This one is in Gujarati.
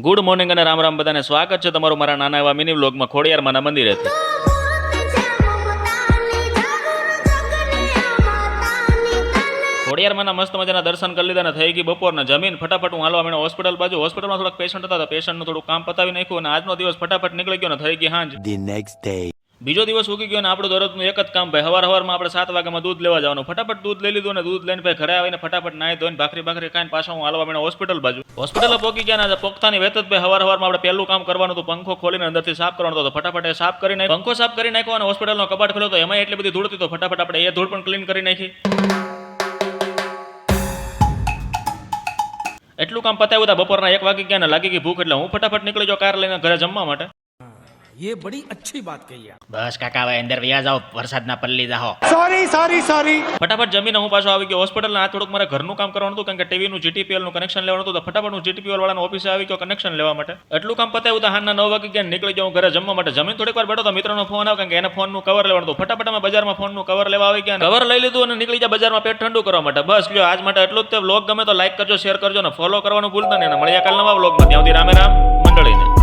ગુડ મોર્નિંગ અને રામ રામ બધાને સ્વાગત છે તમારું મારા નાના એવા મિની વ્લોગમાં ખોડિયારમાંના મંદિરેથી. ખોડિયારમાંના મસ્ત મજાના દર્શન કરી લીધા ને થઈ ગઈ બપોરના જમીન ફટાફટ હું હાલવા માંડ્યો હોસ્પિટલ બાજુ. હોસ્પિટલમાં થોડાક પેશન્ટ હતા તો પેશન્ટનું થોડું કામ પતાવી નાખ્યું અને આજનો દિવસ ફટાફટ નીકળી ગયો ને થઈ ગઈ હાંજ. બીજો દિવસ ઉગી ગયો ને આપણું દરરોજનું એક જ કામ ભાઈ, સવારમાં આપણે 7 વાગ્યામાં દૂધ લેવા જવાનું. ફટાફટ દૂધ લઈ લીધું અને દૂધ લઈને ભાઈ ઘરે આવીને ફટાફટ નાહી ધોઈને ભાખરી ખાઈને પાછા હું હાલવા માંડ્યો હોસ્પિટલ બાજુ. હોસ્પિટલ પહોંચી ગયા ને પોખતાની વેત જ ભાઈ સવારમાં આપણે પહેલું કામ કરવાનું હતું, પંખો ખોલીને અંદરથી સાફ કરવાનો હતો. ફટાફટ એ સાફ કરી નાખ્યો, પંખો સાફ કરી નાખ્યો અને હોસ્પિટલનો કબાટ ખોલ્યો તો એમાં એટલી બધી ધૂળ હતી તો ફટાફટ આપણે એ ધૂળ પણ ક્લીન કરી નાખી. એટલું કામ પતાવ્યું હતા. બપોરના 1 વાગી ગયા ને લાગી ગઈ ભૂખ એટલે હું ફટાફટ નીકળી ગયો કાર લઈને ઘરે જમવા માટે. ये बड़ी अच्छी बात कही आप. બસ કાકા હવે અંદર વ્યા જાઓ, વરસાદના પલ્લી જાઓ. सॉरी ફટાફટ જમીને હું પાછો આવી ગયો હોસ્પિટલ. આ થોડુંક મારે ઘરનું કામ કરવાનું હતું કારણ કે ટીવીનું GTPL નું કનેક્શન લેવાનું હતું તો ફટાફટ હું GTPL વાળાના ઓફિસે આવી ગયો કનેક્શન લેવા માટે. એટલું કામ પતાવ્યું તો હાંજના 9 વાગી ગયા નીકળી ગયો ઘરે જમવા માટે. જમીન થોડીક વાર બેઠો તો મિત્રનો ફોન આવ્યો કારણ કે એને ફોનનું કવર લેવાનું હતું. ફટાફટ અમે બજારમાં ફોનનું કવર લેવા આવી ગયા, કવર લઈ લીધું અને નીકળી ગયા બજારમાં પેટ ઠંડુ કરવા માટે. બસ લ્યો આજ માટે એટલું જ. તે વ્લોગ ગમે તો લાઈક કરજો, શેર કરજો ને ફોલો કરવાનું ભૂલતા નહીં. મળ્યા કાલ નવા વ્લોગમાં. ત્યાં સુધી રામે રામ મંડળીને.